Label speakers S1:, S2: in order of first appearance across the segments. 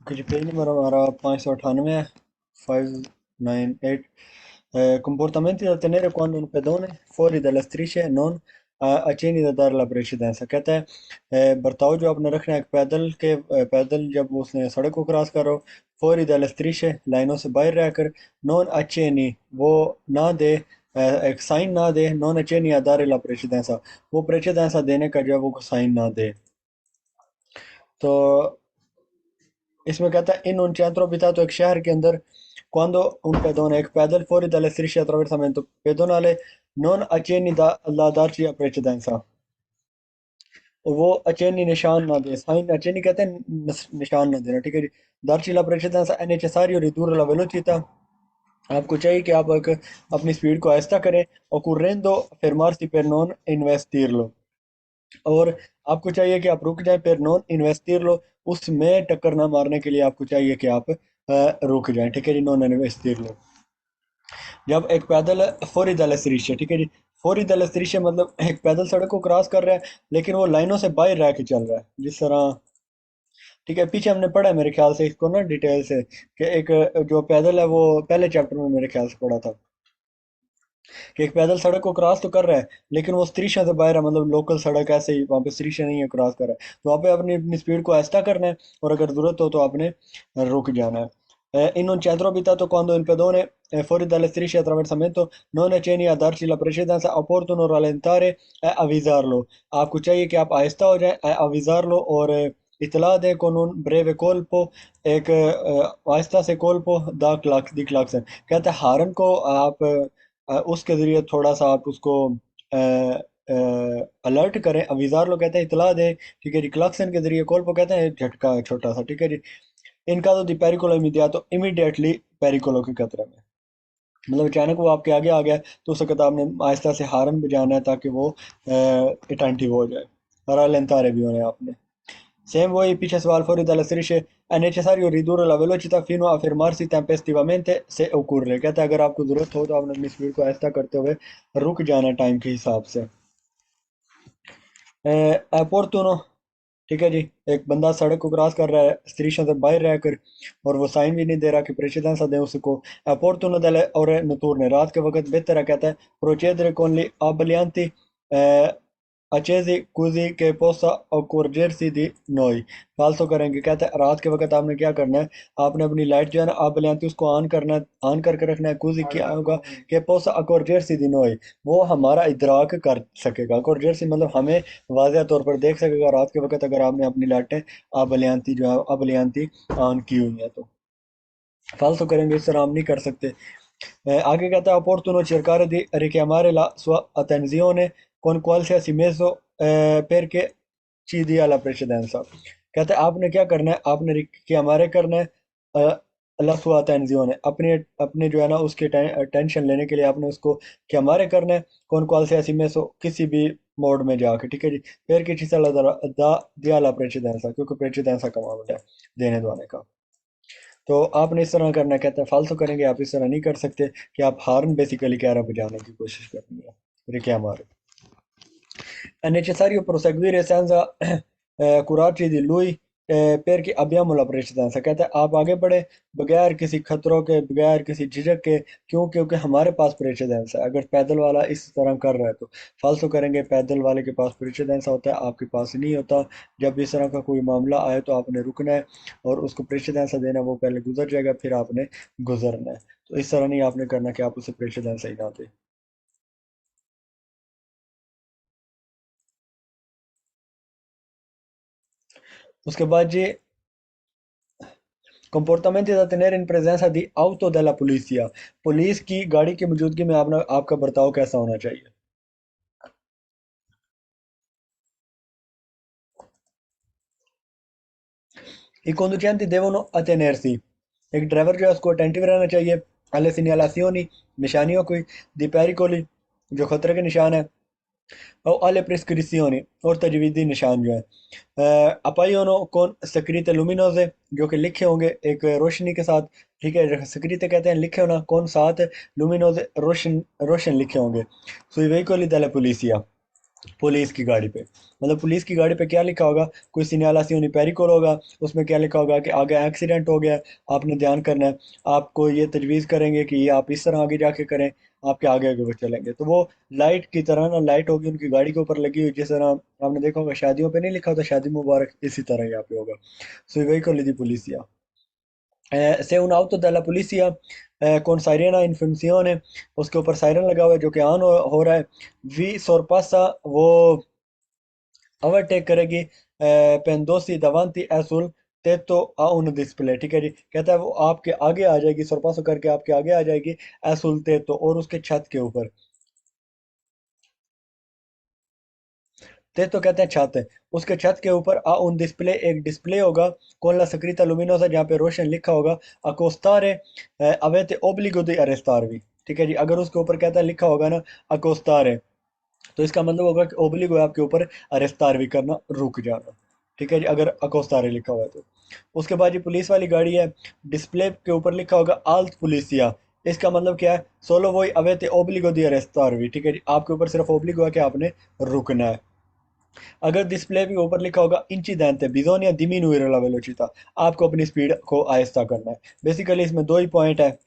S1: जी page number हमारा 598 है, 598. Comportamenti da tenere quando un pedone fuori dalle strisce non accenni da dare la precedenza. कहता है बर्ताव जो आपने रखना है पैदल जब उसने सड़क को क्रॉस करो, fuori dalle strisce लाइनों से बाहर रहकर, non accenni वो ना दे, एक साइन ना दे, non accenni a dare la precedenza वो precedenza देने का जब वो साइन ना दे। तो इसमें कहता है इन un centro abitato एक शहर के अंदर quando un pedone एक पैदल fuori dalle strisce attraversamento pedonale non accenni da darci la precedenza और वो अचेनी निशान ना दे, साइन अचेनी कहते हैं निशान ना देना, ठीक है जी। darci la precedenza è necessario ridurre la velocità, आपको चाहिए कि आप अपनी स्पीड को आहिस्ता करें, occorrendo fermarsi per non investirlo, और आपको चाहिए कि आप रुक जाएं, फिर नॉन इन्वेस्टर लो, उसमें टक्कर ना मारने के लिए आपको चाहिए कि आप रुक जाएं, ठीक है जी। नॉन इन्वेस्टर लो जब एक पैदल फौरी दल सरीशे, ठीक है जी। फौरी दल सरीशे मतलब एक पैदल सड़क को क्रॉस कर रहा है लेकिन वो लाइनों से बाहर रह के चल रहा है, जिस तरह, ठीक है। पीछे हमने पढ़ा है मेरे ख्याल से इसको ना डिटेल से, कि एक जो पैदल है वो पहले चैप्टर में मेरे ख्याल से पढ़ा था, कि एक पैदल सड़क को क्रॉस तो कर रहा है लेकिन वो स्त्रीशा से बाहर है, मतलब लोकल सड़क ऐसे ही वहाँ पे स्त्रीशा नहीं है, क्रॉस कर रहा है, तो वहाँ पे अपनी अपनी स्पीड को आहिस्ता करना है और अगर जरूरत हो तो आपने रुक जाना है। in un centro abitato quando il pedone è fuori dalle strisce di attraversamento non accenni a darci la precedenza opportuno rallentare e avvisarlo, आपको चाहिए कि आप आहिस्ता हो जाए, avvisarlo और इतला दें con un breve colpo, एक आहिस्ता से colpo da clax di claxon, कहते हैं हारन को आप उसके ज़रिए थोड़ा सा आप उसको अलर्ट करें, अविज़ार लोग कहते हैं इतला दें, ठीक है जी। क्लक्सन के ज़रिए, कॉल को कहते हैं झटका छोटा सा, ठीक है जी। इनका तो दी पेरिकोलो इमीडियातो इमीडिएटली पेरिकोलो के खतरे में, मतलब अचानक वो आपके आगे आ गया तो उस वक्त आपने आहिस्ता से हारन बजाना है ताकि वो अटेंटिव हो जाए, और अलेंतारे भी होने आपने। Seem voi pice sval fuori dalle strisce è necessario ridurre la velocità fino a fermarsi tempestivamente se occorre, कहता है अगर आपको जरूरत हो तो आपने अपनी स्पीड को आहिस्ता करते हुए रुक जाना टाइम के हिसाब से। अपॉर्चुनो, ठीक है जी। एक बंदा सड़क को क्रॉस कर रहा है स्त्रीशों से बाहर रहकर और वो साइन भी नहीं दे रहा कि प्रेसिडेंसा दे उसको। अपॉर्चुनो दले और नतूर ने रात के वक्त बेहतर है, कहता है प्रोचेदरे con gli abbiglianti accesi così che possa accorgersi di noi, फालतू करेंगे, कहता है रात के वक्त आपने क्या करना है, आपने अपनी लाइट जो है ना abbiglianti उसको ऑन करना है, ऑन करके रखना है। कुजी क्या होगा कि possa accorgersi di noi, वो हमारा इदराक कर सकेगा। accorgersi मतलब हमें वाज़ह तौर पर देख सकेगा रात के वक्त अगर आपने अपनी लाइटें abbiglianti जो है abbiglianti ऑन की हुई है तो। फालतू करेंगे इस तरह हम नहीं कर सकते। आगे कहता है opportuno cercare di richiamare la sua attenzione con qualsiasi mezzo perché ci dia la precedenza, कहता है आपने क्या करना है, आपने रिchiamare करना है la sua attenzione, अपने अपने जो है ना उसके टेंशन लेने के लिए आपने उसको chiamare करना है con qualsiasi mezzo किसी भी मोड में जाके, ठीक है जी। perché ci sia dia la precedenza, क्योंकि precedenza का मामला है देने दोने का। तो आपने इस तरह करना, कहता है फालतू करेंगे, आप इस तरह नहीं कर सकते कि आप हार्न बेसिकली कह रहा बजाने की कोशिश करनी है, रिक्या मारे। È necessario proseguire senza curarci di lui perché abbiamo la precedenza, कहता है आप आगे बढ़े बगैर किसी खतरों के, बगैर किसी झिझक के, क्यों, क्योंकि हमारे पास प्रेसिडेंस है। अगर पैदल वाला इस तरह कर रहा है तो फालतू करेंगे, पैदल वाले के पास प्रेसिडेंस होता है, आपके पास नहीं होता। जब इस तरह का कोई मामला आए तो आपने रुकना है और उसको प्रेसिडेंस देना, वो पहले गुजर जाएगा फिर आपने गुजरना है। तो इस तरह नहीं आपने करना कि आप उसे प्रेसिडेंस ही ना दे। उसके बाद जी comportamenti da tenere in presenza di auto della polizia, police की गाड़ी की मौजूदगी में आपने आपका बर्ताव कैसा होना चाहिए। I conducenti devono attenersi, एक ड्राइवर जो है उसको अटेंटिव रहना चाहिए alle segnalazioni, निशानियों की, di pericoli, जो खतरे के निशान है, और alle prescrizioni, और तजवीज़ी निशान जो है appaiono con scritte luminose, जो कि लिखे होंगे एक रोशनी के साथ, ठीक है। स्क्रीते कहते हैं लिखे होना, कौन साथ, लुमिनोज रोशन रोशन लिखे होंगे। sui veicoli della polizia, police की गाड़ी पे। मतलब पुलिस की गाड़ी पे क्या लिखा होगा, कोई सिग्नल सियोनी पेरिकोल होगा, उसमें क्या लिखा होगा कि आगे एक्सीडेंट हो गया है, आपने ध्यान करना है। आपको ये तजवीज़ करेंगे कि ये आप इस तरह आगे जाके करें, आपके आगे आगे वो चलेंगे। तो वो लाइट की तरह ना, लाइट होगी उनकी गाड़ी के ऊपर लगी हुई, जिस तरह आपने देखा होगा शादियों पे नहीं लिखा होता शादी मुबारक, इसी तरह यहाँ पे होगा। Sui veicoli di polizia. Se un auto della polizia con sirena in funzione, उसके ऊपर सायरन लगा हुआ है जो कि ऑन हो रहा है, वी sorpassa वो ओवरटेक करेगी पेंदोसी davanti è sul tetto a un display. ठीक है जी, कहता है वो आपके आगे आ जाएगी, सरपासो करके आपके आगे आ जाएगी, è sul tetto, और उसके छत के ऊपर। तेतो कहते हैं छत है, उसके छत के ऊपर आ उन डिस्प्ले, एक डिस्प्ले होगा, con la scritta luminosa, जहाँ पे रोशन लिखा होगा, accostare avete obbligo di arrestarvi। ठीक है जी, अगर उसके ऊपर कहता है लिखा होगा ना accostare, तो इसका मतलब होगा कि ओब्लिगो है आपके ऊपर अरेस्तार भी करना, रुक जाना। ठीक है जी, अगर अकोस्तारे लिखा हुआ है तो। उसके बाद ये पुलिस वाली गाड़ी है, डिस्प्ले के ऊपर लिखा होगा आल्ट पुलिसिया। इसका मतलब क्या है, सोलो वोई अवेते ओब्लिगो दी अरेस्तार भी। ठीक है जी, आपके ऊपर सिर्फ ओब्लिगो है कि आपने रुकना है। अगर डिस्प्ले के ऊपर लिखा होगा इंचिडेंट बिजोनिया डिमिनुire la velocità, आपको अपनी स्पीड को आहिस्ता करना है। बेसिकली इसमें दो ही पॉइंट है,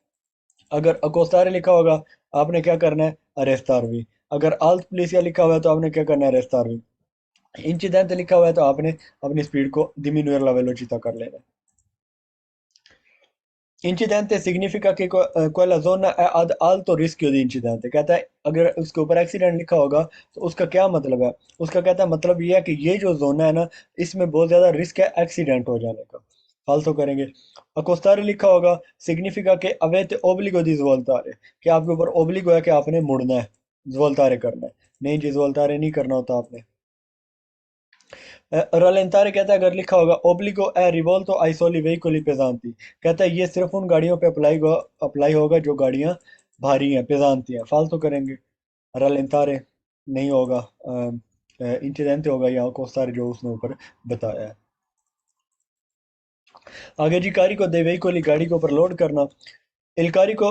S1: अगर अकोस्तारे लिखा होगा आपने क्या करना है, अरेस्तार भी। अगर आल्ट पुलिसिया लिखा हुआ है तो आपने क्या करना है, अरेस्तार भी। इंचिडेंट लिखा हुआ है तो आपने अपनी स्पीड को डिमिनुयर la velocità कर लेना है। Incidente significa che quella zona è ad alto rischio di incidente। कहता है अगर उसके ऊपर एक्सीडेंट लिखा होगा तो उसका क्या मतलब है, उसका कहता है मतलब ये है कि ये जो जोन है ना, इसमें बहुत ज्यादा रिस्क है एक्सीडेंट हो जाने का। फालतू करेंगे। अकोस्तारे लिखा होगा, सिग्निफिका के अवेत ओब्लिगो दी ज्वलतारे, कि आपके ऊपर ओब्लिगो है कि आपने मुड़ना है, ज्वलतारे करना है। नहीं जी, ज्वलतारे नहीं करना होता आपने। रलेंतारे कहता है अगर लिखा होगा ओब्लिगो ए रिवोल्टो आई सोली वेहिकली पेsanti, कहता है ये सिर्फ उन गाड़ियों पे अप्लाई होगा जो गाड़ियां भारी हैं, पेsanti हैं। फालतू करेंगे। रलेंतारे नहीं होगा, इंसिडेंट होगा यहाँ को सारे जो उसने ऊपर बताया है। आगे जी, कारी को दे veicoli, गाड़ी के ऊपर लोड करना। Il carico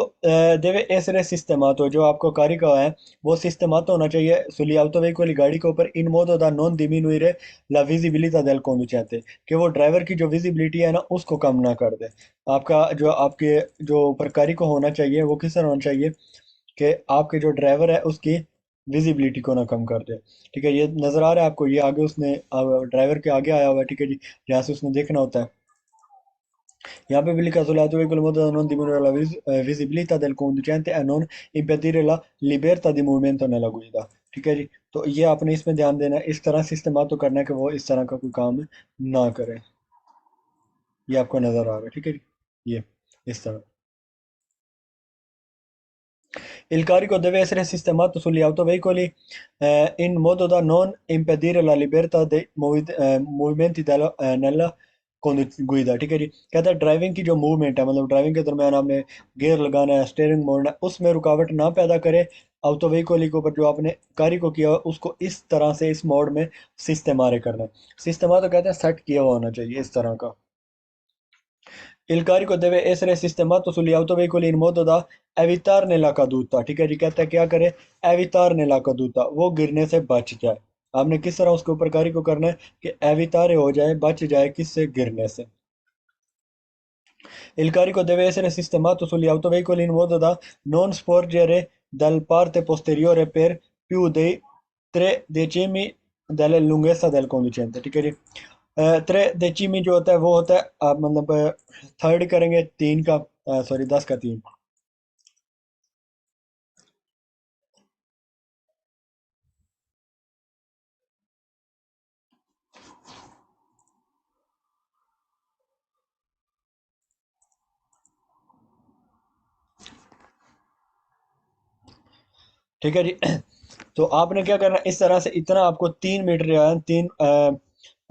S1: deve essere sistemato, जो आपको कारी का है वो सिस्टमाto होना चाहिए sugli autoveicoli, गाड़ी के ऊपर, in modo da non diminuire la visibilità del conducente, कि वो ड्राइवर की जो विजिबिलिटी है ना उसको कम ना कर दे। आपका जो आपके जो ऊपर कारी को होना चाहिए वो किस तरह होना चाहिए, कि आपके जो ड्राइवर है उसकी विजिबिलिटी को ना कम कर दे। ठीक है, ये नज़र आ रहा है आपको, ये आगे उसने ड्राइवर के आगे आया हुआ है। ठीक है जी, यहाँ से उसने देखना होता है। यहाँ पे भी लिखा sull'auto veicolo in modo da non diminuire la visibilità del conducente e non impedire la libertà di movimento nella guida। ठीक है जी, तो ये आपने इसमें ध्यान देना है, इस तरह से इस्तेमाल तो करना है कि वो इस तरह का कोई काम ना करे। ये आपको नजर आ रहा है, ठीक है जी, ये इस तरह। Il carico deve essere sistemato sugli autoveicoli in modo da non impedire la libertà dei movimenti nella guida। ठीक है जी, कहता है ड्राइविंग की जो मूवमेंट है, मतलब ड्राइविंग के दरमियान आपने गियर लगाना है, स्टीयरिंग मोड़ना है, उसमें रुकावट ना पैदा करे। ऑटो व्हीकल के ऊपर जो आपने कार्य को किया उसको इस तरह से इस मोड में सिस्टमारे करना है। सिस्टमा तो कहते हैं सेट किया हुआ होना चाहिए इस तरह का। Il carico deve essere sistemato sugli autoveicoli in modo da evitarne la caduta। ठीक है जी, कहता है क्या करे, evitarne la caduta, वो गिरने से बच जाए। आपने किस तरह उसके ऊपर कार्य को करना है कि evitare हो जाए, बच जाए किससे, गिरने से। Il carico deve essere sistemato sugli autoveicoli in modo da non sporgere dal parte posteriore per più di 3 decimi della lunghezza del conducente। ठीक है जी, 3 डेसिमी जो होता है वो होता है आप मतलब थर्ड करेंगे 3 का, सॉरी 10 का 3। ठीक है जी, तो आपने क्या करना है, इस तरह से इतना आपको 3 मीटर या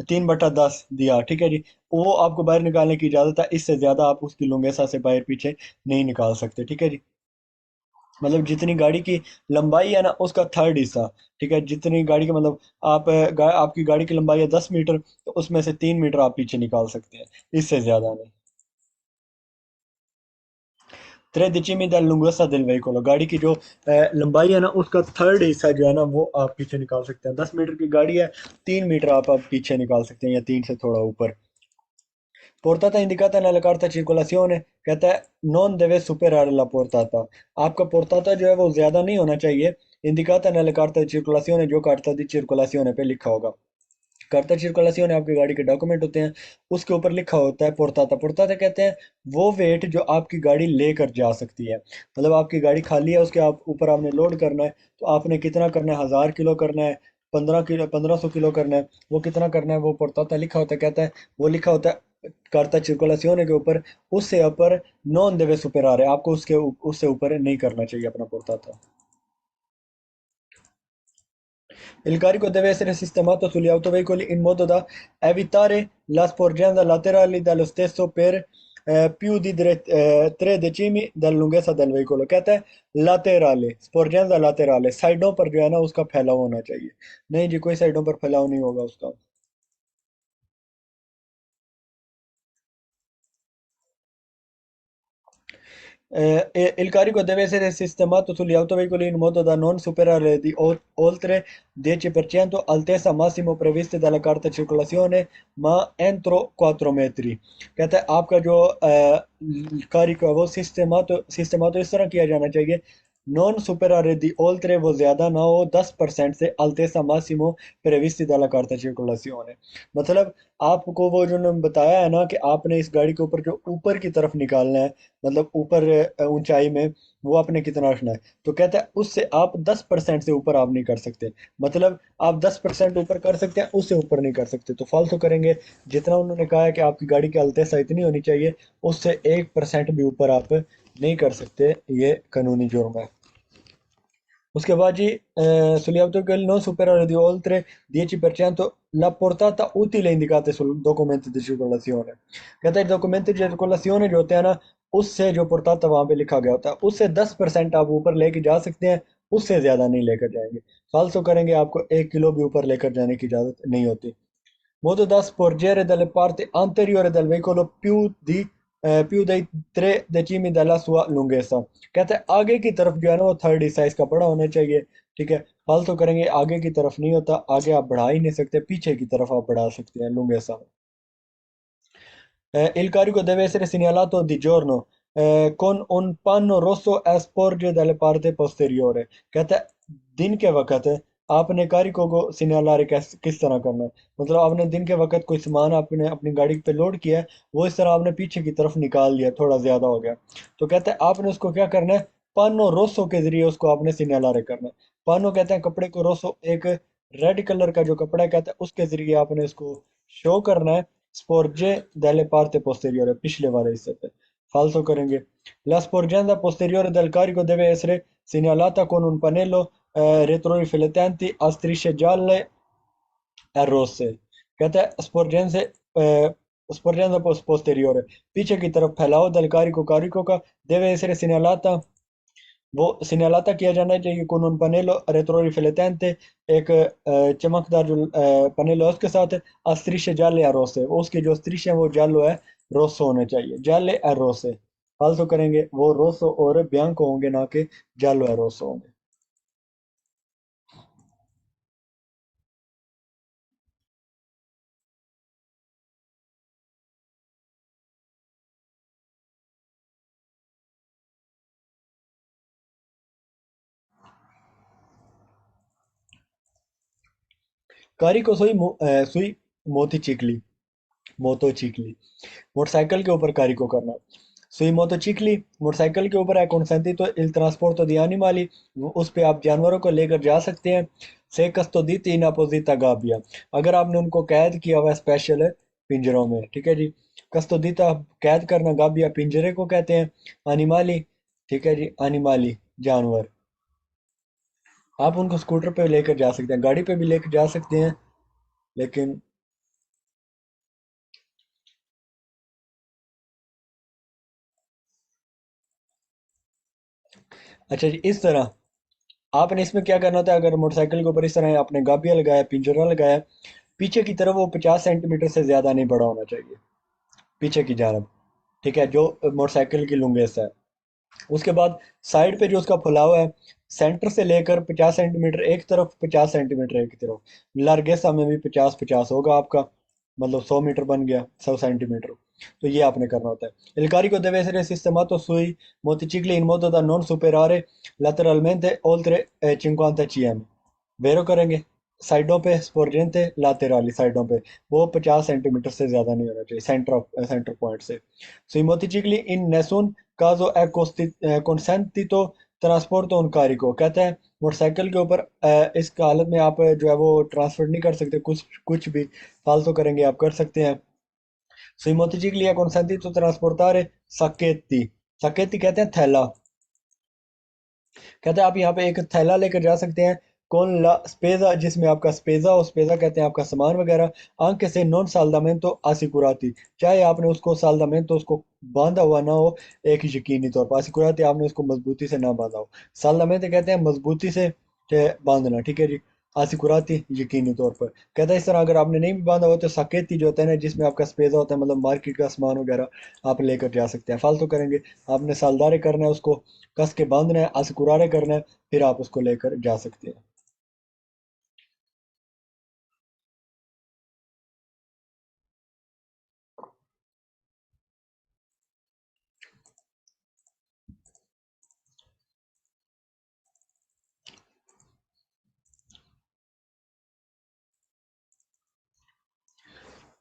S1: 3/10 दिया। ठीक है जी, वो आपको बाहर निकालने की इजाज़त है, इससे ज़्यादा आप उसकी लुंगेसा से बाहर पीछे नहीं निकाल सकते। ठीक है जी, मतलब जितनी गाड़ी की लंबाई है ना उसका थर्ड हिस्सा। ठीक है, जितनी गाड़ी की मतलब आपकी गाड़ी की लंबाई है 10 मीटर, तो उसमें से 3 मीटर आप पीछे निकाल सकते हैं, इससे ज़्यादा नहीं। 13 del lunghezza del veicolo, गाड़ी की जो लंबाई है ना उसका थर्ड हिस्सा जो है ना वो आप पीछे निकाल सकते हैं। 10 मीटर की गाड़ी है, 3 मीटर आप पीछे निकाल सकते हैं या 3 से थोड़ा ऊपर। Portata indicata nella carta circolazione कहता है non deve superare la portata। आपका portata जो है वो ज्यादा नहीं होना चाहिए। indicata nella carta di circolazione जो carta di circolazione पे लिखा होगा। कार्ता circolazione आपकी गाड़ी के डॉक्यूमेंट होते हैं, उसके ऊपर लिखा होता है पोर्टाता। पोर्टाता कहते हैं वो वेट जो आपकी गाड़ी लेकर जा सकती है। मतलब आपकी गाड़ी खाली है, उसके आप ऊपर आपने लोड करना है, तो आपने कितना करना है, 1000 किलो करना है, 15 किलो, 1500 किलो करना है, वो कितना करना है वो पोर्टाता लिखा होता है। कहता है वो लिखा होता है कार्ता circolazione के ऊपर, उससे ऊपर नॉन देवे सुपेरारे, आपको उससे ऊपर नहीं करना चाहिए अपना पोर्टाता। Il carico deve essere sistemato sugli autoveicoli in modo da evitare la sporgenza laterali dello stesso per più di 3 decimi della lunghezza del veicolo। कहता है laterale, sporgenza laterale, साइडों पर जो है ना उसका फैलाव होना चाहिए। नहीं जी, कोई साइडों पर फैलाव नहीं होगा उसका। Il carico deve essere sistemato sugli autoveicoli in modo da non superare di oltre 10% altezza massimo previste dalla carta circolazione, ma entro 4 metri। कहता है आपका जो कार्य है वो सिस्टमातो इस तरह किया जाना चाहिए, नॉन सुपरारे दी oltre वो ज्यादा ना हो 10% से altezza massimo previsti dalla carta circolazione। मतलब आपको वो जो उन्होंने बताया है ना कि आपने इस गाड़ी के ऊपर जो ऊपर की तरफ निकालना है, मतलब ऊपर ऊंचाई में, वो आपने कितना रखना है, तो कहता है उससे आप 10% से ऊपर आप नहीं कर सकते। मतलब आप 10% ऊपर कर सकते हैं, उससे ऊपर नहीं कर सकते, तो फालतू करेंगे। जितना उन्होंने कहा है कि आपकी गाड़ी की अल्तेसा इतनी होनी चाहिए, उससे 1% भी ऊपर आप नहीं कर सकते, ये कानूनी जुर्म है। उसके बाद जी sugli autogrill non superiore di oltre 10% la portata utile indicata sul documento di circolazione। कहता है डॉक्यूमेंट di circolazione जो होते हैं ना, उससे जो portata वहां पे लिखा गया होता है उससे 10% आप ऊपर लेके जा सकते हैं, उससे ज्यादा नहीं लेकर जाएंगे। फालतू करेंगे, आपको 1 किलो भी ऊपर लेकर जाने की इजाजत नहीं होती। Modo da sporgere dalle parti anteriore del veicolo più dei 3 decimi della sua lunghezza। कहते हैं आगे की तरफ जो है ना वो थर्ड हिस्सा इसका बड़ा होना चाहिए। ठीक है, फालतू करेंगे, आगे की तरफ नहीं होता, आगे आप बढ़ा ही नहीं सकते, पीछे की तरफ आप बढ़ा सकते हैं लुंगेसा में। Il carico deve essere segnalato di giorno con un panno rosso a sporgere dalle parte posteriore। कहता है दिन के वक्त आपने कारिको को सिग्नल किस तरह करना है। मतलब आपने दिन के वक्त कोई सामान आपने अपनी गाड़ी पे लोड किया है, वो इस तरह आपने पीछे की तरफ निकाल दिया, थोड़ा ज्यादा हो गया, तो कहते हैं आपने उसको क्या करना है, पानो रोसो के जरिए उसको आपने सिग्नल करना है। पानो कहते हैं कपड़े को, रोसो एक रेड कलर का जो कपड़ा है, कहता है उसके जरिए आपने उसको शो करना है sporge dalle parte posteriore, पिछले वाले हिस्से पे। फालतू करेंगे। La sporgenza posteriore del carico deve essere segnalata con un pannello retroriflettenti a strisce gialle e rosse। कहता है sporgenza posteriore, पीछे की तरफ फैलाव del carico का deve essere segnalata, वो सिग्नलाता किया जाना चाहिए con un pannello retroriflettente, एक चमकदार जो पनेल है उसके साथ strisce gialle e rosse, वो उसके जो स्त्रिश है वो जालो है, रोसो होने चाहिए, जाले ए रोसे। फालतू करेंगे वो रोसो और बियांको होंगे, ना कि जालो ए रोसो होंगे। कारिको सुई मोती मोटोचिकली, motorcycle के ऊपर कारिको करना। Sui motocicli, मोटरसाइकिल के ऊपर है consentito il trasporto di animali, उस पे आप जानवरों को लेकर जा सकते हैं। Se custoditi in apposita gabbia, अगर आपने उनको कैद किया हुआ है स्पेशल पिंजरों में, ठीक है जी। कस्तोदीता कैद करना, गाबिया पिंजरे को कहते हैं। अनिमाली, ठीक है जी, अनिमाली जानवर, आप उनको स्कूटर पे लेकर जा सकते हैं, गाड़ी पे भी लेकर जा सकते हैं, लेकिन अच्छा जी इस तरह आपने इसमें क्या करना होता है, अगर मोटरसाइकिल के ऊपर इस तरह आपने गाबिया लगाया, पिंजरा लगाया, पीछे की तरफ वो 50 सेंटीमीटर से ज्यादा नहीं बड़ा होना चाहिए, पीछे की जानब। ठीक है, जो मोटरसाइकिल की लुंगेस है। उसके बाद साइड पे जो उसका फुलाव है, सेंटर से लेकर 50 सेंटीमीटर एक तरफ, 50 सेंटीमीटर एक तरफ, लार्गेसा में भी 50-50 होगा आपका, मतलब 100 मीटर बन गया, 100 सेंटीमीटर। तो ये आपने करना होता है। Il carico deve essere sistemato sui monticicli in modo da non superare lateralmente oltre 50 cm। वेरो करेंगे, साइडों पे स्पोर्जेंटे लातेराली, साइडों पे वो 50 सेंटीमीटर से ज़्यादा नहीं होना चाहिए, सेंटर पॉइंट से। Sui mototicli in nessun caso è consentito transport un carico, कहते हैं मोटरसाइकिल के ऊपर इस हालत में आप जो है वो ट्रांसफर नहीं कर सकते, कुछ कुछ भी फालतू करेंगे आप कर सकते हैं। Sui motocicli è consentito trasportare sacchetti, sacchetti कहते हैं थैला, कहते हैं आप यहाँ पे एक थैला लेकर जा सकते हैं। कौन ला स्पेजा, जिसमें आपका स्पेजा हो, स्पेजा कहते हैं आपका सामान वगैरह, आंके से नॉन साल्दामेंतो आसिकुराती, चाहे आपने उसको साल्दामेंतो उसको बांधा हुआ ना हो, एक यकीनी तौर पर आसिकुराती आपने उसको मजबूती से ना बांधा हो। साल्दामेंतो कहते हैं मजबूती से बांधना, ठीक है जी। आसिकुराती यकीनी तौर पर, कहता है इस तरह अगर आपने नहीं भी बांधा हो तो सकेती जो होता है ना, जिसमें आपका स्पेजा होता है, मतलब मार्केट का सामान वगैरह आप लेकर जा सकते हैं। फालतू करेंगे, आपने सालदारे करना है उसको, कस के बांधना है, असकुरारे करना है, फिर आप उसको लेकर जा सकते हैं।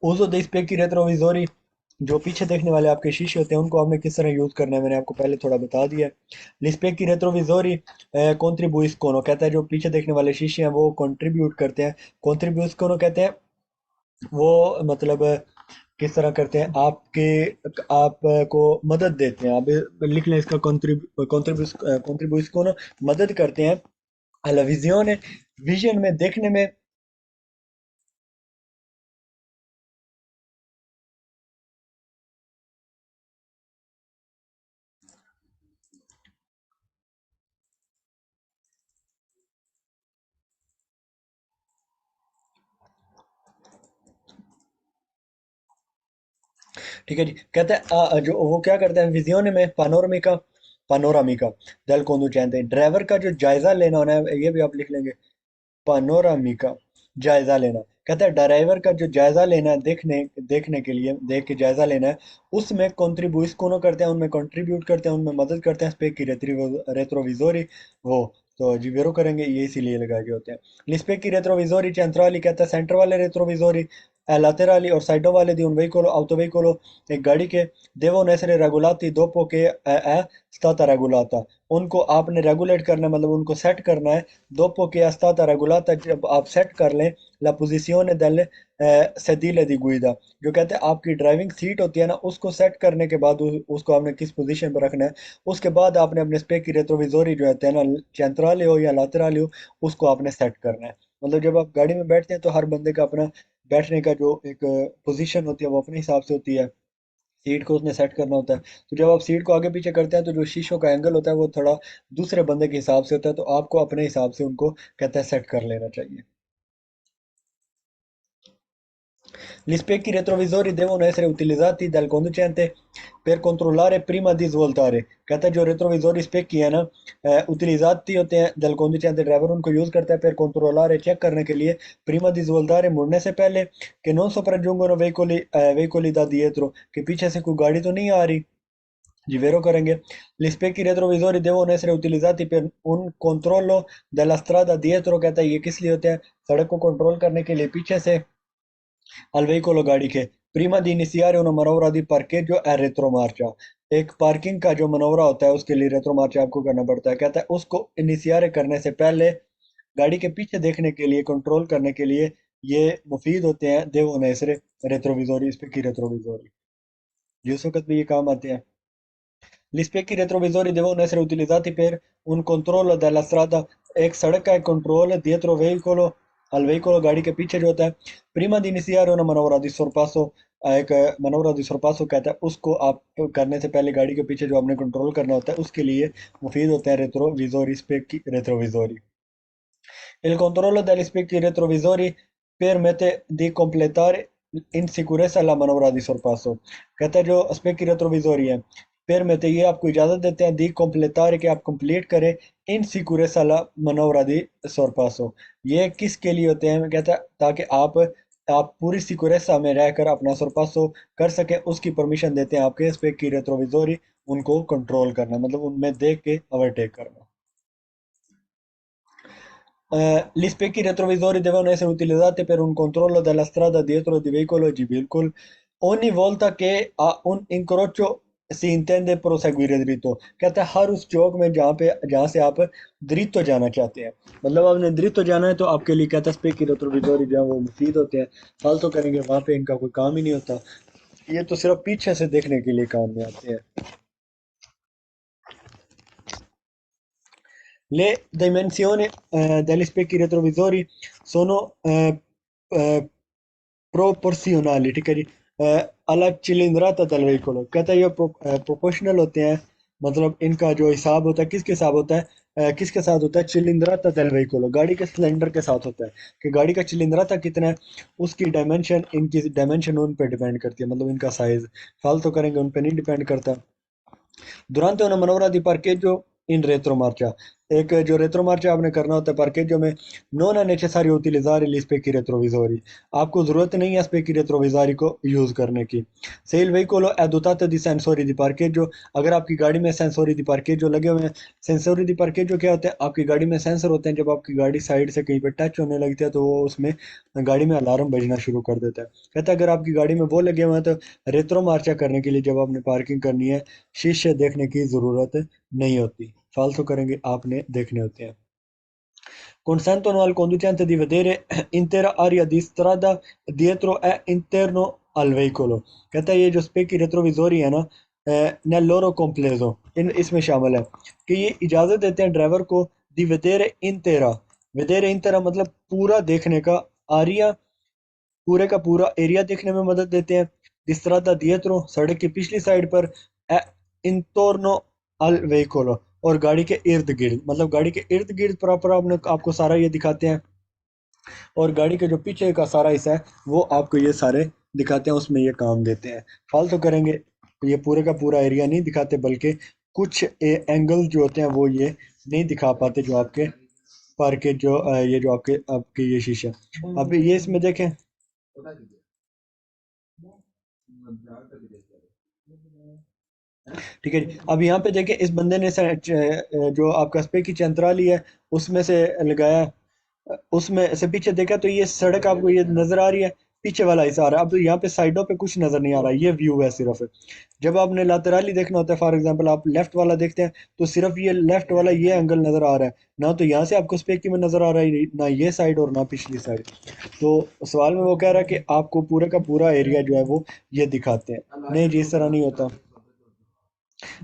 S1: उस dei specchi retrovisori, जो पीछे देखने वाले आपके शीशे होते हैं, उनको आपने किस तरह यूज करना है मैंने आपको पहले थोड़ा बता दिया है। Gli specchi retrovisori contribuiscono, कहता है जो पीछे देखने वाले शीशे हैं वो कंट्रीब्यूट करते हैं। contribuiscono कहते हैं वो, मतलब किस तरह करते हैं, आपके आपको मदद देते हैं। आप लिख लें इसका contribuiscono, मदद करते हैं। alla visione, विजन में, देखने में। ठीक है जी, कहते हैं जो वो क्या करते हैं विजियोन में, पानोरमिका, पानोरामिका del conducente, ड्राइवर का जो जायजा लेना होना है, ये भी आप लिख लेंगे, पानोरामिका, जायजा लेना। कहता है ड्राइवर का जो जायजा लेना है, देखने देखने के लिए, देख के जायजा लेना है, उसमें कॉन्ट्रीब्यूस कोनो करते हैं, उनमें कंट्रीब्यूट करते हैं, उनमें मदद करते हैं स्पेक की रेट्रोविजोरी, वो तो जी वेरो करेंगे, ये इसीलिए लगाए गए होते हैं। लिस्पेक की रेट्रोविजोरी centrali, कहता है सेंटर वाले रेट्रोविजोरी, laterali और साइडों वाले di un veicolo autoveicolo, एक गाड़ी के, devono essere regolati dopo che è stata regolata, उनको आपने रेगुलेट करना है, मतलब उनको सेट करना है। dopo che è stata regolata, जब आप सेट कर लें, la posizione del sedile di guida, जो कहते हैं आपकी ड्राइविंग सीट होती है ना, उसको सेट करने के बाद उसको आपने किस पोजीशन पर रखना है, उसके बाद आपने अपने स्पेक की रेट्रोविजोरी जो है ना, सेंट्रली हो या लातेराली हो, उसको आपने सेट करना है। मतलब जब आप गाड़ी में बैठते हैं तो हर बंदे का अपना बैठने का जो एक पोजीशन होती है वो अपने हिसाब से होती है, सीट को उसने सेट करना होता है। तो जब आप सीट को आगे पीछे करते हैं तो जो शीशों का एंगल होता है वो थोड़ा दूसरे बंदे के हिसाब से होता है, तो आपको अपने हिसाब से उनको कहते हैं सेट कर लेना चाहिए। Gli specchi retrovisori devono essere utilizzati dal conducente per controllare prima di svoltare, कहता है जो रेट्रोविजोरी स्पेक्की है ना, utilizzati होते हैं dal conducente, ड्राइवर उनको यूज करता है per controllare, चेक करने के लिए, prima di svoltare, मुड़ने से पहले, che non sopraggiungono veicoli da dietro, कि पीछे से कोई गाड़ी तो नहीं आ रही, जी वेरो करेंगे। Gli specchi retrovisori devono essere utilizzati per un controllo della strada dietro, कहता है ये किस लिए होते हैं, सड़क को कंट्रोल करने के लिए पीछे से, al veicolo गाड़ी के, prima di iniziare una manovra di parcheggio e retromarcia, एक पार्किंग का जो मनोवरा होता है उसके लिए रेट्रोमार्च आपको करना पड़ता है। कहता है उसको इनिशियर करने से पहले, गाड़ी के पीछे देखने के लिए, कंट्रोल करने के लिए ये मुफीद होते हैं, देवो नेसरे रेट्रोविजोरी, इस पे की रेट्रोविजोरी जिस वक्त भी ये काम आते हैं। Gli specchi retrovisori devono essere utilizzati per un controllo della strada, एक सड़क का एक control dietro veicolo, al veicolo गाड़ी के पीछे जो होता है, prima di iniziare una manovra di sorpasso, एक मनोवरा di sorpasso कहता है उसको आप करने से पहले गाड़ी के पीछे जो आपने कंट्रोल करना होता है उसके लिए मुफीद होते हैं रेट्रोविजोरी, स्पेक्की रेट्रोविजोरी। Il controllo degli specchi retrovisori permette di completare in sicurezza la manovra di sorpasso, कहता है जो स्पेक्की रेट्रोविजोरी है, permette, ये आपको इजाज़त देते हैं di completare कि आप कंप्लीट करें इन सिक्योरेसा ला मनोवरा दी sorpasso। ये किसके लिए होते हैं? कहता है ताकि आप पूरी सिक्योरेसा में रहकर अपना sorpasso कर सकें, उसकी परमिशन देते हैं आपके specchi retrovisori उनको कंट्रोल करना, मतलब उनमें देख के ओवरटेक करना। Gli specchi retrovisori devono essere utilizzati per un controllo della strada dietro di veicolo जी बिल्कुल। ogni volta che a un incrocio si intende proseguire dritto, कहता है हर उस चौक में जहाँ से आप दृत्तो जाना चाहते हैं, मतलब आपने दृत्तो जाना है तो आपके लिए कहता है स्पेक्की रेट्रोविजोरी जो है वो मुफीद होते हैं। फालतू करेंगे वहाँ पे इनका कोई काम ही नहीं होता, ये तो सिर्फ पीछे से देखने के लिए काम में आते हैं। Le dimensioni degli specchi retrovisori sono propoर्शनली, ठीक है जी। अलग चिलिंद्राता दल व्हीकल कहता है ये प्रोपोर्शनल होते हैं, मतलब इनका जो हिसाब होता है किसके हिसाब होता है, किसके साथ होता है, चिलिंद्राता दल व्हीकल गाड़ी के सिलेंडर के साथ होता है कि गाड़ी का चिलिंद्राता कितना है, उसकी डायमेंशन, इनकी डायमेंशन उन पे डिपेंड करती है, मतलब इनका साइज। फालतू करेंगे उन पे नहीं डिपेंड करता। Durante una manovra di parcheggio in retromarcia, एक जो रेट्रो मार्च आपने करना होता है parcheggio में, non è necessario utilizzare gli specchi retrovisori, आपको ज़रूरत नहीं है specchi retrovisori को यूज़ करने की। Se il veicolo è dotato di sensori di parcheggio, अगर आपकी गाड़ी में सेंसोरी दी parcheggio लगे हुए हैं, सेंसोरी दी parcheggio क्या होता है, आपकी गाड़ी में सेंसर होते हैं, जब आपकी गाड़ी साइड से कहीं पे टच होने लगती है तो वो उसमें गाड़ी में अलार्म बजना शुरू कर देता है। कहता है अगर आपकी गाड़ी में वो लगे हुए हैं तो रेट्रो मार्चा करने के लिए जब आपने पार्किंग करनी है शीशे देखने की ज़रूरत नहीं होती, फालतू करेंगे आपने देखने होते हैं। Consentono al conducente di vedere intera area di strada dietro e interno al veicolo, कहता है ये जो स्पेकी रेट्रोविजोरी है ना, nel loro completo इन इसमें शामिल है कि ये इजाज़त देते हैं ड्राइवर को di vedere intera मतलब पूरा देखने का, आरिया पूरे का पूरा एरिया देखने में मदद देते हैं। डिस्ट्रादा दिएत्रो सड़क की पिछली साइड पर, इंटोर्नो अल वेहिकोलो और गाड़ी के इर्द गिर्द, मतलब गाड़ी के इर्द गिर्द प्रॉपर आपने आपको सारा ये दिखाते हैं, और गाड़ी के जो पीछे का सारा हिस्सा है वो आपको ये सारे दिखाते हैं, उसमें ये काम देते हैं। फालतू करेंगे ये पूरे का पूरा एरिया नहीं दिखाते, बल्कि कुछ एंगल जो होते हैं वो ये नहीं दिखा पाते, जो आपके पार के जो ये जो आपके आपके ये शीशे, अब ये इसमें देखें, ठीक है जी। अब यहाँ पे देखें इस बंदे ने जो आपका स्पे की चंद्राली है उसमें से लगाया है, उसमें से पीछे देखा तो ये सड़क आपको ये नजर आ रही है, पीछे वाला हिस्सा आ रहा है। अब यहाँ पे साइडों पे कुछ नजर नहीं आ रहा, ये व्यू है सिर्फ। जब आपने लातेराली देखना होता है, फॉर एग्जांपल आप लेफ्ट वाला देखते हैं तो सिर्फ ये लेफ्ट वाला ये एंगल नजर आ रहा है, ना तो यहाँ से आपको स्पेकी में नजर आ रहा है, ना ये साइड और ना पिछली साइड। तो सवाल में वो कह रहा है कि आपको पूरे का पूरा एरिया जो है वो ये दिखाते हैं, नहीं जी इस तरह नहीं होता।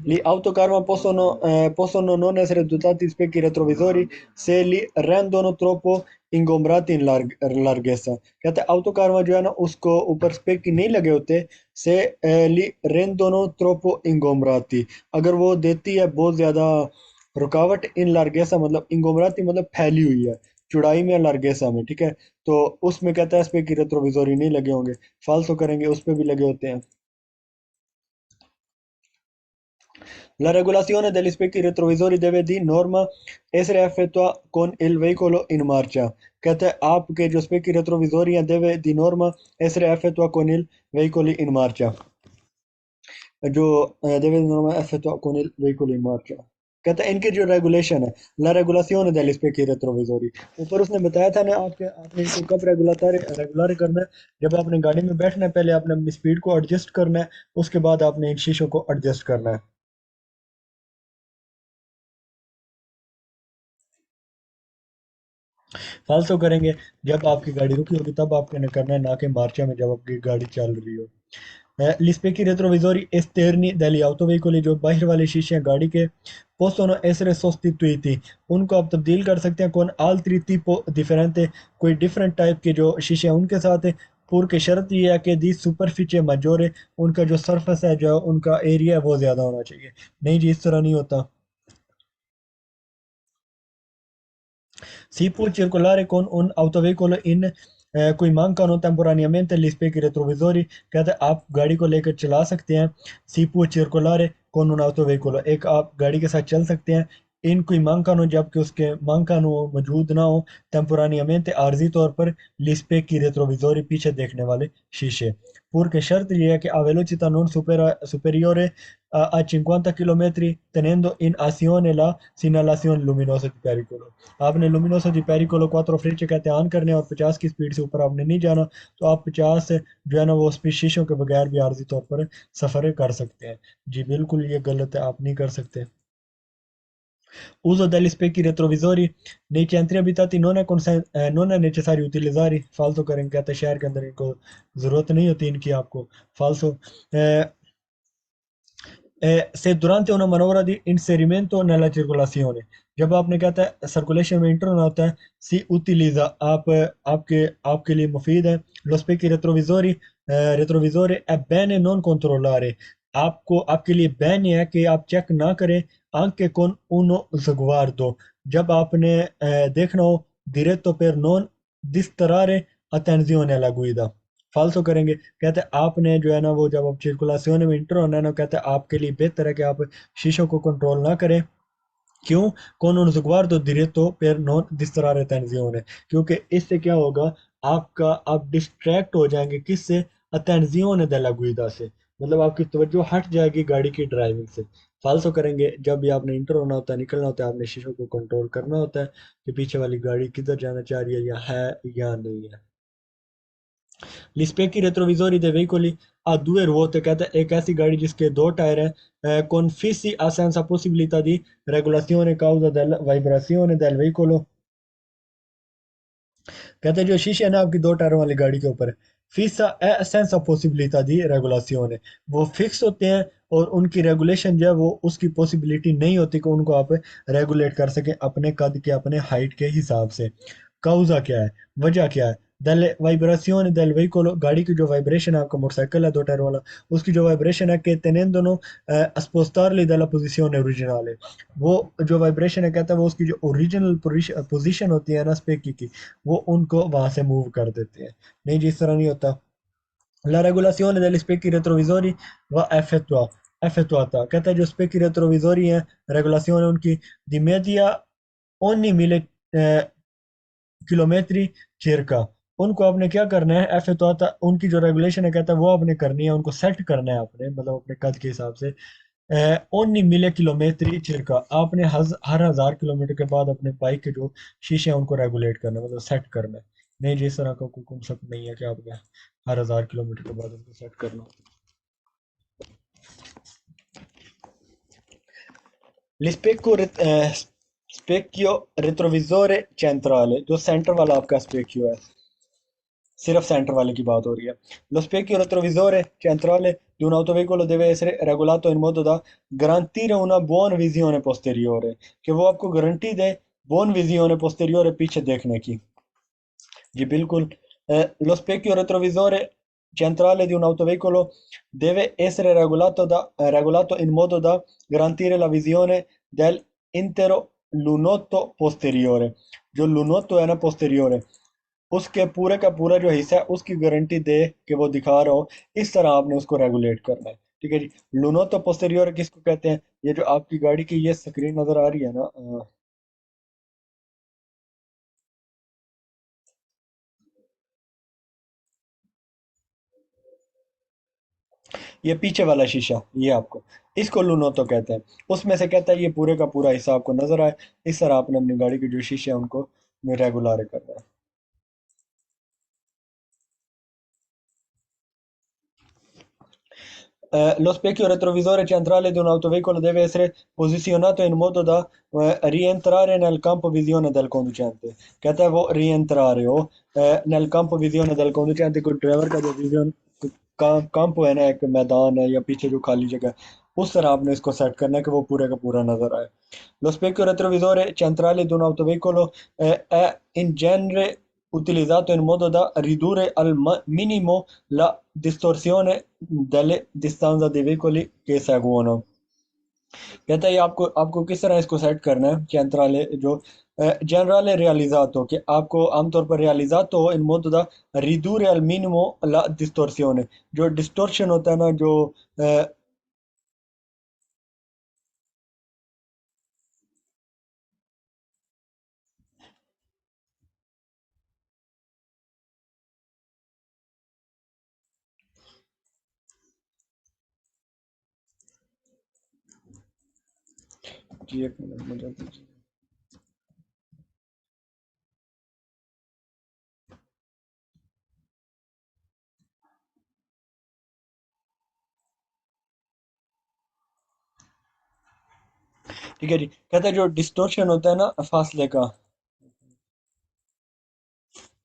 S1: Gli autocarma possono non essere dotati di specchi retrovisori se li rendono troppo ingombrati in larghezza, कहते हैं autocarma जो है ना उसको ऊपर स्पेक नहीं लगे होते, से li rendono troppo ingombrati, अगर वो देती है बहुत ज्यादा रुकावट इन larghezza, मतलब ingombrati मतलब फैली हुई है चौड़ाई में, larghezza में, ठीक है। तो उसमें कहता है स्पेक रेट्रोविजोरी नहीं लगे होंगे, फालतू करेंगे उस पे भी लगे होते हैं। La regolazione degli specchi retrovisori deve di norma essere effettua con il veicolo in marcia, कहते हैं आपके जो specchi retrovisori हैं deve di norma essere effettua con il veicolo in marcia, जो deve di norma effettua con il veicolo in marcia, कहते हैं इनके जो रेगुलेशन है, ला रेगुलासियोन डेली स्पेक्की रेट्रोविजोरी, ऊपर उसने बताया था ना आपके आपने इसको कब रेगुलर करना है, जब आपने गाड़ी में बैठना है पहले आपने अपनी स्पीड को एडजस्ट करना है, उसके बाद आपने इन शीशों को एडजस्ट करना है। फालतू करेंगे जब आपकी गाड़ी रुकी होगी तब आपने करना है, ना कि मार्चा में जब आपकी गाड़ी चल रही हो। Gli specchi retrovisori esterni degli autoveicoli, जो बाहर वाले शीशे हैं गाड़ी के, possono essere sostituiti, उनको आप तब्दील कर सकते हैं con altri tipo differente, कोई डिफरेंट टाइप के जो शीशे हैं उनके साथ है। पूर की शर्त ये है कि दी सुपरफिचे maggiore, उनका जो सरफेस है जो उनका एरिया है वो ज़्यादा होना चाहिए, नहीं जी इस तरह नहीं होता। Si può circolare con un autoveicolo in कोई mancano temporaneamente gli specchi retrovisori, कहते हैं आप गाड़ी को लेकर चला सकते हैं। सी può circolare con un autovehículo, एक आप गाड़ी के साथ चल सकते हैं, इन कोई mancano जबकि उसके mancano मौजूद ना हो temporaneamente आर्जी तौर पर gli specchi retrovisori पीछे देखने वाले शीशे, porque शर्त ये है कि a velocità non superiore a 50 km tenendo in azione la segnalazione luminosa di pericolo। आपने luminosa di pericolo 4 frecce का ध्यान करने और 50 की स्पीड से ऊपर आपने नहीं जाना, तो आप 50 जो है ना वो उस पे शीशों के बगैर भी आर्जी तौर पर सफ़र कर सकते हैं। जी बिल्कुल ये गलत है, आप नहीं कर सकते। Uso degli specchi retrovisori nei centri abitati non è necessario utilizzare, falso करेंगे, कहते हैं शहर के अंदर इनको जरूरत नहीं होती इनकी आपको, falso। Se durante una manovra di inserimento nella circolazione, जब आपने कहता है सर्कुलेशन में इंटर होना होता है, si utilizza आपके लिए मुफीद है, lo specchio retrovisore è bene non controllare, आपको आपके लिए बैन है कि आप चेक ना करें anche con uno sguardo, जब आपने देखना हो diretto per non distrarre attenzione alla guida, फालतू करेंगे, कहते हैं आपने जो है ना वो जब आप सर्कुलासियोन में इंटर होना है ना, कहते हैं आपके लिए बेहतर है कि आप शीशों को कंट्रोल ना करें। क्यों? con uno sguardo diretto per non distrarre attenzione, क्योंकि इससे क्या होगा, आपका आप डिस्ट्रैक्ट हो जाएंगे किससे, attenzione della guida से, मतलब आपकी तवज्जो हट जाएगी गाड़ी की ड्राइविंग से। फालतू करेंगे, जब भी आपने इंटर होना होता है निकलना होता है, आपने शीशों को कंट्रोल करना होता है कि पीछे वाली गाड़ी किधर जाना चाह रही है या नहीं है। Gli specchi retrovisori dei veicoli a due ruote, कहता है एक ऐसी गाड़ी जिसके दो टायर हैं, con fissi ha senza possibilità di regolazione causa della vibrazione del veicolo, कहते हैं जो शीशे हैं ना आपकी दो टायरों वाली गाड़ी के ऊपर है, फिसा è senza possibilità di regolazione, वो फिक्स होते हैं और उनकी रेगुलेशन जो है वो उसकी पॉसिबिलिटी नहीं होती कि उनको आप रेगुलेट कर सकें अपने कद के अपने हाइट के हिसाब से। काउजा क्या है, वजह क्या है, दल वाइब्रेशन del veicolo, गाड़ी की जो वाइब्रेशन है, आपका मोटरसाइकिल है दो टायर वाला, उसकी जो वाइब्रेशन है कि tenendolo spostarli dalla posizione originale, वो जो वाइब्रेशन है कहता है वो उसकी जो ओरिजिनल पोजीशन होती है ना स्पेकी की, वो उनको वहां से मूव कर देते हैं। नहीं जी, इस तरह नहीं होता। La regolazione degli specchi retrovisori va effettuata, कहता है जो specchi retrovisori हैं, regolazione उनकी di media ogni 1000 किलोमेट्री circa, उनको आपने क्या करना है, effettuata उनकी जो रेगुलेशन है कहता है वो आपने करनी है, उनको सेट करना है आपने, मतलब अपने कद के हिसाब से। ogni 1000 किलोमेट्री circa, आपने हर 1000 किलोमीटर के बाद अपने बाइक के जो शीशे हैं उनको रेगुलेट करना है, मतलब सेट करना है। नहीं जी, इस तरह का कोई कॉन्सेप्ट नहीं है कि आपने हर 1000 किलोमीटर के बाद उनको सेट करना। स्पेक्यो रेट्रोविजोरे centrale, जो सेंटर वाला आपका स्पेक्यो है, सिर्फ सेंटर वाले की बात हो रही है। Lo specchio retrovisore centrale di un autoveicolo deve essere regolato in modo da garantire una buona visione posteriore, कि वो आपको गारंटी दे buon visione posteriore पीछे देखने की। जी बिल्कुल। Lo specchio retrovisore centrale di un autoveicolo deve essere regolato in modo da garantire la visione dell'intero lunotto posteriore, जो lunotto है ना posteriore, उसके पूरे का पूरा जो हिस्सा है उसकी गारंटी दे कि वो दिखा रहा हो, इस तरह आपने उसको रेगुलेट करना है। ठीक है जी। लुनोतो पोस्टेरियोर किसको कहते हैं, ये जो आपकी गाड़ी की ये स्क्रीन नजर आ रही है ना, ये पीछे वाला शीशा, ये आपको इसको लुनोतो कहते हैं, उसमें से कहता है ये पूरे का पूरा हिस्सा आपको नजर आए, इस तरह आपने अपनी गाड़ी के जो शीशे हैं उनको रेगुलर करना है। Lo specchio retrovisore centrale di un autoveicolo deve essere posizionato in modo da rientrare nel campo visione del conducente, कहता है वो rientrare हो nel campo visione del conducente, को ड्राइवर का जो विजन campo है ना, एक मैदान है या पीछे जो खाली जगह है, उस तरह आपने इसको सेट करना है कि वो पूरे का पूरा नजर आए। Lo specchio retrovisore centrale di un autoveicolo è in genere utilizzato in modo da ridurre al minimo la distorsione delle distanze dei veicoli che seguono, कहता है ये आपको आपको किस तरह इसको सेट करना है, centrale जो generale realizzato, कि आपको आमतौर पर realizzato in modo da ridurre al minimo la distorsione, जो डिस्टोर्शन होता है ना, जो जी एक मिनट मुझे दीजिए। ठीक है जी, कहते हैं जो डिस्टोर्शन होता है ना फासले का,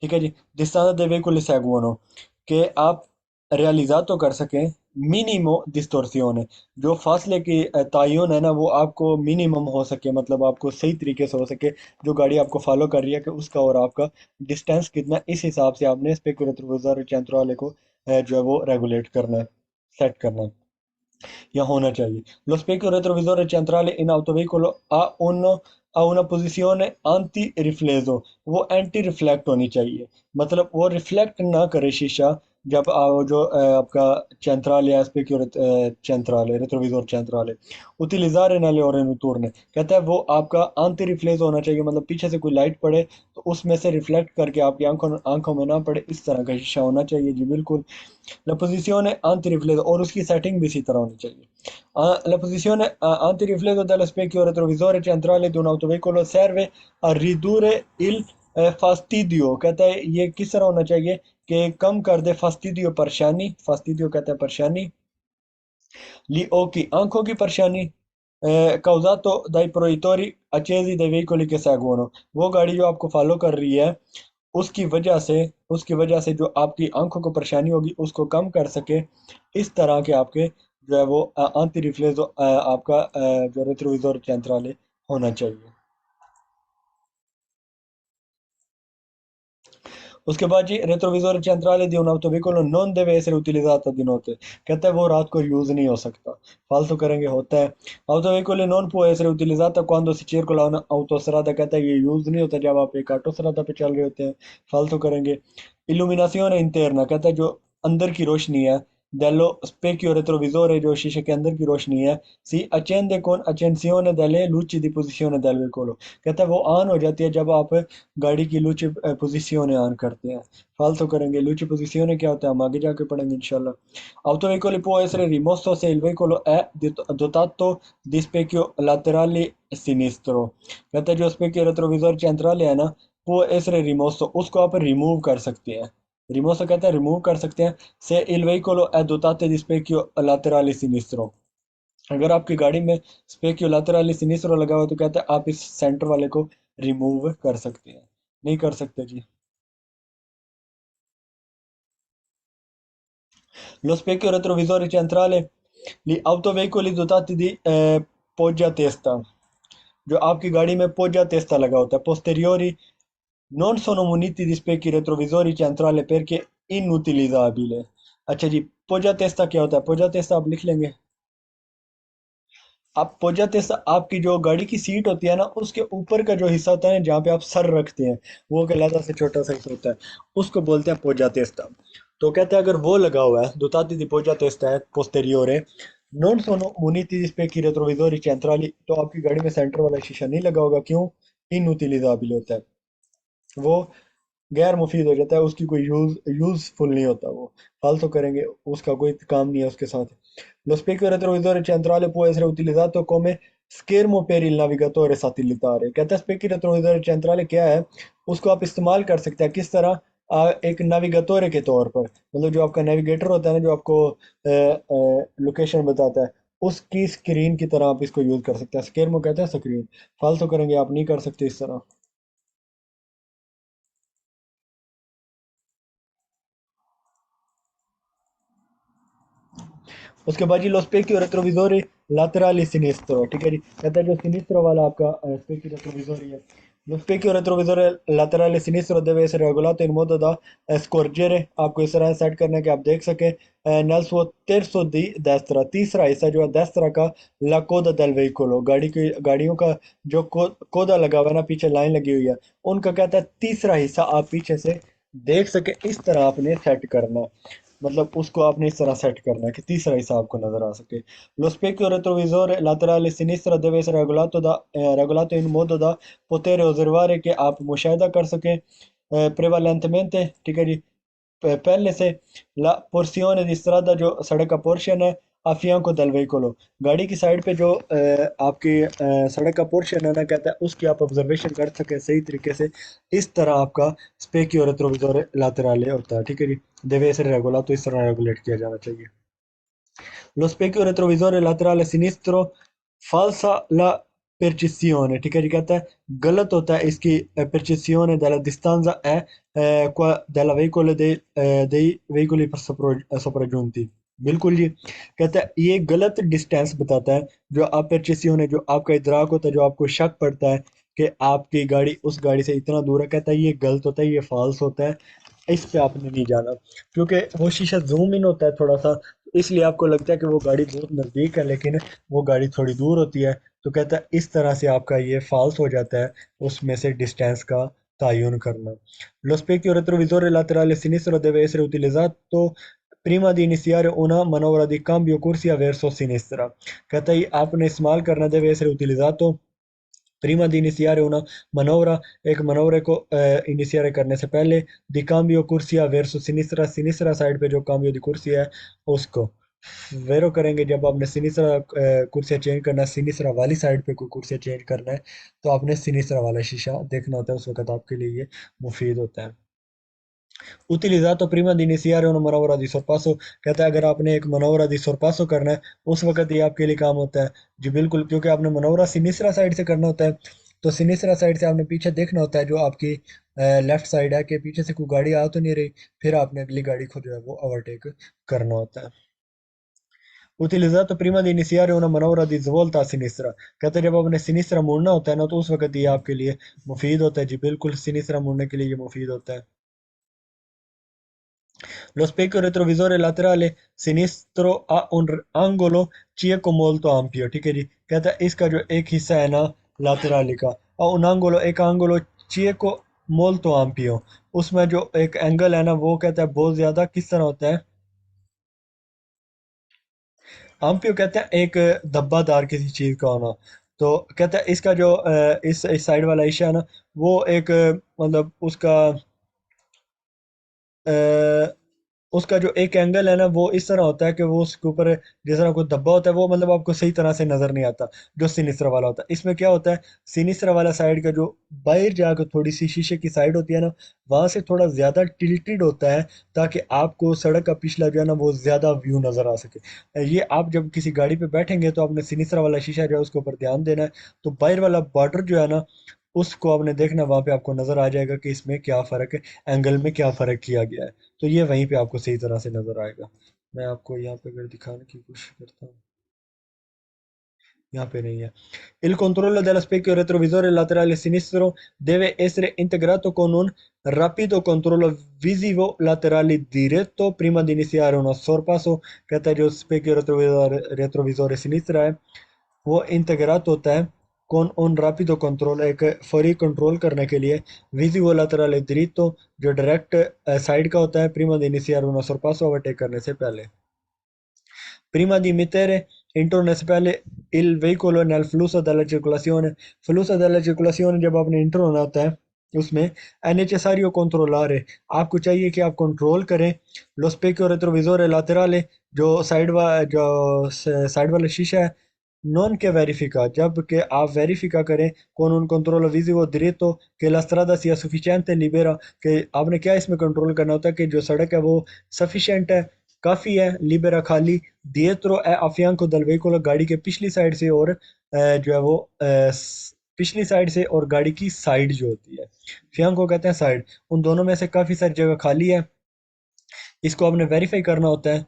S1: ठीक है जी, distanza de vehicoli seguono, कि आप realizzato कर सकें मिनिमो डिस्टोर्सियोन है, जो फासले की तयन है ना वो आपको मिनिमम हो सके, मतलब आपको सही तरीके से हो सके, जो गाड़ी आपको फॉलो कर रही है कि उसका और आपका डिस्टेंस कितना, इस हिसाब से आपने स्पेक्युलर चैंत्र वाले को जो है वो रेगुलेट करना है, सेट करना है या होना चाहिए। Lo specchio retrovisore centrale in autoveicolo ha una posizione anti-rifleso, वो एंटी रिफ्लेक्ट होनी चाहिए, मतलब वो रिफ्लेक्ट ना करे शीशा जब जो आपका centrale है specchio centrale retrovisor centrale utilizzare nelle ore notturne, कहता है वो आपका एंटी रिफ्लेज होना चाहिए, मतलब पीछे से कोई लाइट पड़े तो उसमें से रिफ्लेक्ट करके आपकी आंखों में ना पड़े, इस तरह का शीशा होना चाहिए जी बिल्कुल। La posizione antiriflesso और उसकी सेटिंग भी इसी तरह होनी चाहिए। La posizione antiriflesso dello specchio retrovisore centrale di un autoveicolo serve a ridurre il fastidio, कहता है ये किस तरह होना चाहिए कि कम कर दे fastidio परेशानी, fastidio कहता है परेशानी, gli occhi आंखों की परेशानी, causato dai proiettori accesi dei veicoli che seguono, वो गाड़ी जो आपको फॉलो कर रही है उसकी वजह से जो आपकी आंखों को परेशानी होगी उसको कम कर सके, इस तरह के आपके जो है वो आंती रिफ्लेक्स आपका जो रेट्रोविजोर centrale होना चाहिए। उसके बाद जी retrovisore centrale di un autoveicolo non deve essere utilizzato di notte, कहता है वो रात को यूज नहीं हो सकता, फालतू करेंगे होता है। autoveicolo non può essere utilizzata quando si circola una autostrada, कहता है ये यूज नहीं होता जब आप एक ऑटोस्ट्रादा पे चल रहे होते हैं, फालतू करेंगे। illuminazione interna, कहता है जो अंदर की रोशनी है, dello specchio retrovisore जो शीशे के अंदर की रोशनी है, si accende con accensione delle luci di posizione del veicolo, कहता है वो ऑन हो जाती है जब आप गाड़ी की लुच पोजीशन ऑन करते हैं, फालतू करेंगे। लुच पोजीशन क्या होता है हम आगे जाके पढ़ेंगे इंशाल्लाह। Autoveicoli può essere rimosso se il veicolo è dotato di specchio laterale sinistro, कहता है जो specchio retrovisor centrale है ना può essere rimosso, उसको आप रिमूव कर सकते हैं, रिमोव कहता है रिमूव कर सकते हैं, से il veicolo è dotato di specchio laterale sinistro, अगर आपकी गाड़ी में स्पेक्यू laterale sinistro लगा हुआ है तो कहता है आप इस सेंटर वाले को रिमूव कर सकते हैं, नहीं कर सकते जी। Lo specchio retrovisore centrale, gli autoveicoli dotati di poggia testa, जो आपकी गाड़ी में poggia testa लगा होता है, posteriori non sono muniti di specchi retrovisori centrale perché inutilizzabile। अच्छा जी, poggia testa क्या होता है, poggia testa आप लिख लेंगे। आप पोजाते आपकी जो गाड़ी की सीट होती है ना उसके ऊपर का जो हिस्सा होता है जहाँ पे आप सर रखते हैं, वो एक अलग से छोटा सा हिस्सा होता है, उसको बोलते हैं पोजातेस्ता। तो कहते हैं अगर वो लगा हुआ है दोताती दी पोजातेस्ता है पोस्टेरियोरे नॉन सोनो muniti di specchi retrovisori centrali, तो आपकी गाड़ी में सेंटर वाला शीशा नहीं लगा होगा, क्यों, इनयूटिलिजेबल होता है, वो गैर मुफीद हो जाता है, उसकी कोई यूजफुल नहीं होता वो, फालतू करेंगे, उसका कोई काम नहीं है उसके साथ। Lo specchio retrovisore centrale può essere utilizzato come schermo per il navigatore satellitare, कहता है specchio retrovisore centrale क्या है, उसको आप इस्तेमाल कर सकते हैं किस तरह, एक नाविगेटोरे के तौर पर, मतलब जो आपका नेविगेटर होता है ना जो आपको लोकेशन बताता है, उसकी स्क्रीन की तरह आप इसको यूज कर सकते हैं, स्केर्मो कहते हैं स्क्रीन, फालतू करेंगे आप नहीं कर सकते इस तरह। उसके बाद जी लो स्पेक्यू रेट्रोविजोरी laterali sinistro, ठीक है जी, कहता है जो सिनिस्ट्रो वाला आपका स्पेक्यू रेट्रोविजोरी है, lo specchio retrovisore laterale sinistro deve essere regolato in modo da scorgere, आपको इस तरह सेट करना है कि आप देख सके nel suo terzo di destra, तीसरा हिस्सा जो है destra का la coda del veicolo, गाड़ियों का जो कोदा लगा हुआ है ना पीछे लाइन लगी हुई है, उनका कहता है तीसरा हिस्सा आप पीछे से देख सके, इस तरह आपने सेट करना है, मतलब उसको आपने इस तरह सेट करना है कि तीसरा हिस्सा आपको नजर आ सके। Lo specchio retrovisore laterale sinistro deve essere regolato in modo da poter osservare, che आप मुशाहिदा कर सकें prevalentemente, ठीक है जी, पहले से la porzione di strada जो सड़क का पोर्शन है अफियांको दल वेहिकलो, गाड़ी की साइड पे जो आपकी सड़क का पोर्शन है ना, कहता है उसकी आप ऑब्जर्वेशन कर सके सही तरीके से। इस तरह आपका स्पेक्यू रेट्रोविजोरे laterale होता है, ठीक है जी। deve essere regolato, इस तरह रेगुलेट किया जाना चाहिए। Lo specchio retrovisore laterale sinistro falsa la percezione, ठीक है जी, कहता है गलत होता है इसकी percezione della distanza è della veicolo dei veicoli sopraggiunti। बिल्कुल जी, कहता है ये गलत डिस्टेंस बताता है, जो आप परचेसियोन है, जो आपका इदराक होता है, जो आपको शक पड़ता है कि आपकी गाड़ी उस गाड़ी से इतना दूर है, कहता है ये गलत होता है, ये फॉल्स होता है, इस पे आपने नहीं जाना। क्योंकि वो शीशा जूम इन होता है थोड़ा सा, इसलिए आपको लगता है कि वो गाड़ी बहुत नज़दीक है, लेकिन वो गाड़ी थोड़ी दूर होती है। तो कहता है इस तरह से आपका ये फॉल्स हो जाता है, उसमें से डिस्टेंस का तयन करना। Lo specchio retrovisore laterale sinistro deve essere utilizzato prima di iniziare una manovra di cambio corsia verso sinistra। कहता है आपने इस्तेमाल करना, deve essere utilizzato prima di iniziare una manovra, एक मनोवरे को इनिशियर करने से पहले, di cambio corsia verso sinistra, सिनिस्रा साइड पे जो cambio di corsia है उसको वेरो करेंगे। जब आपने सिनिस्रा कुर्सिया चेंज करना है, सिनिस्रा वाली साइड पे कोई कुर्सिया चेंज करना है, तो आपने सिनिस्रा वाला शीशा देखना होता है, उस वक्त आपके लिए ये मुफीद होता है। Utilizzato prima di iniziare una manovra di sorpasso, कहता है अगर आपने एक मनोवरा दी sorpasso करना है, उस वक्त ये आपके लिए काम होता है। जी बिल्कुल, क्योंकि आपने मनोवरा सिनिस्रा साइड से करना होता है, तो सिनिस्रा साइड से आपने पीछे देखना होता है, जो आपकी लेफ्ट साइड है, कि पीछे से कोई गाड़ी आ तो नहीं रही, फिर आपने अगली गाड़ी को जो है वो ओवरटेक करना होता है। Utilizzato prima di iniziare una manovra di svolta a sinistra, कहते हैं जब आपने सिनिस्रा मुड़ना होता है ना, तो उस वक्त ये आपके लिए मुफीद होता है। जी बिल्कुल, सिनिस्रा मुड़ने के लिए ये मुफीद होता है। Lo specchio retrovisore laterale sinistro ha un angolo cieco molto ampio, ठीक है जी, कहता है इसका जो एक हिस्सा है ना laterale का, और un angolo, एक angolo cieco molto ampio, उसमें जो एक एंगल है ना, वो कहता है बहुत ज्यादा किस तरह होता है। ampio कहते हैं एक धब्बादार किसी चीज का होना। तो कहता है इसका जो इस साइड वाला हिस्सा है ना, वो एक मतलब अ, उसका जो एक एंगल है ना, वो इस तरह होता है कि वो उसके ऊपर जिस तरह कोई धब्बा होता है, वो मतलब आपको सही तरह से नजर नहीं आता, जो सिनिस्टर वाला होता है। इसमें क्या होता है, सिनिस्टर वाला साइड का जो बाहर जाकर थोड़ी सी शीशे की साइड होती है ना, वहां से थोड़ा ज्यादा टिल्टेड होता है, ताकि आपको सड़क का पिछला जो है ना वो ज्यादा व्यू नजर आ सके। ये आप जब किसी गाड़ी पे बैठेंगे, तो आपने सिनिस्टर वाला शीशा जो है उसके ऊपर ध्यान देना है। तो बाहर वाला बॉर्डर जो है ना, उसको आपने देखना, वहां पे आपको नजर आ जाएगा कि इसमें क्या फर्क है, एंगल में क्या फर्क किया गया है। तो ये वहीं पे आपको सही तरह से नजर आएगा। मैं आपको यहाँ पे अगर दिखाने की कोशिश करता हूँ, यहाँ पे नहीं है। Il controllo dello specchio retrovisore laterale sinistro deve essere integrato con un rapido controllo visivo laterale diretto prima di iniziare uno sorpasso, कहता है जो specchio retrovisore sinistra है, वो इंटीग्रेट होता है कौन ऑन रापिडो कंट्रोल, एक फौरी कंट्रोल करने के लिए, विजिबो laterale diritto, जो डायरेक्ट साइड का होता है, प्रीमा द iniziare uno sorpasso, ओवरटेक करने से पहले। Prima di mettere इंटरने से पहले il veicolo nel flusso della circolazione, flusso della circolazione जब आपने इंटर होना होता है उसमें, è necessario controllare, आपको चाहिए कि आप कंट्रोल करें lo specchio retrovisore laterale, जो साइड वाला शीशा है, non che verifica, जबकि आप वेरिफिका करें con un controllo visivo diretto che la strada sia sufficiente e libera, कि आपने क्या इसमें कंट्रोल करना होता है कि जो सड़क है वो सफिशिएंट है, काफ़ी है, लिबेरा खाली, dietro è a fianco del veicolo, गाड़ी के पिछली साइड से, और जो है वो पिछली साइड से, और गाड़ी की साइड जो होती है, fianco कहते हैं साइड, उन दोनों में से काफ़ी सारी जगह खाली है। इसको आपने वेरीफाई करना होता है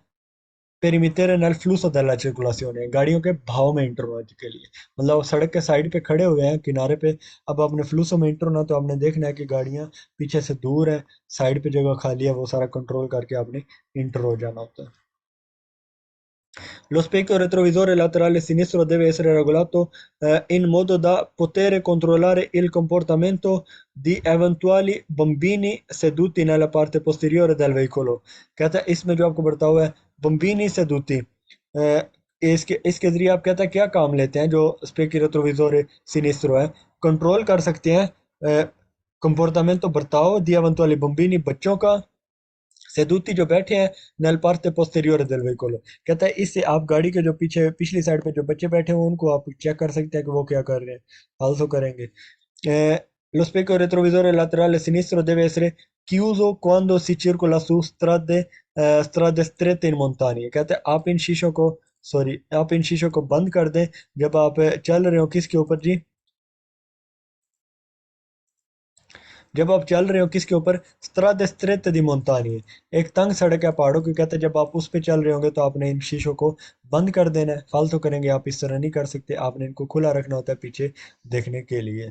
S1: perimeter nel flusso della circolazione, गाड़ियों के भाव में इंटर होने के लिए, मतलब सड़क के साइड पे खड़े हुए हैं किनारे पे, अब आपने फ्लूसो में इंटर होना, तो आपने देखना है कि गाड़ियां पीछे से दूर है, साइड पे जगह खाली है, वो सारा कंट्रोल करके आपने इंटर हो जाना होता है। Lo specchio retrovisore laterale sinistro deve essere regolato in modo da poter controllare il comportamento di eventuali bambini seduti nella parte posteriore del veicolo, कहता है इसमें जो आपको बताया हुआ है बम्बीनी seduti, इसके जरिए आप कहता है क्या काम लेते हैं, जो स्पेक्यू रेट्रोविजोरे सिनिस्ट्रो है, कंट्रोल कर सकते हैं कंपोर्टामेंटो बर्ताव दी eventuali bambini, बच्चों का, सेदूती जो बैठे हैं नल पार्टे पोस्टेरियोरे del vehicolo। कहता है इससे आप गाड़ी के जो पीछे पिछली साइड पे जो बच्चे बैठे हैं उनको आप चेक कर सकते हैं कि वो क्या कर रहे हैं। आल्सो करेंगे। Lo specchio retrovisore laterale sinistro deve essere chiuso quando si circola su strade strette in montagna। कहते हैं आप इन शीशों को बंद कर दें जब आप चल रहे हो किसके ऊपर जी, जब आप चल रहे हो किसके ऊपर, स्त्राद स्त्रेत दी मोंतानी है, एक तंग सड़क है पहाड़ों की। कहते हैं जब आप उस पे चल रहे होंगे तो आपने इन शीशों को बंद कर देना है। फालतू करेंगे आप इस तरह नहीं कर सकते, आपने इनको खुला रखना होता है पीछे देखने के लिए।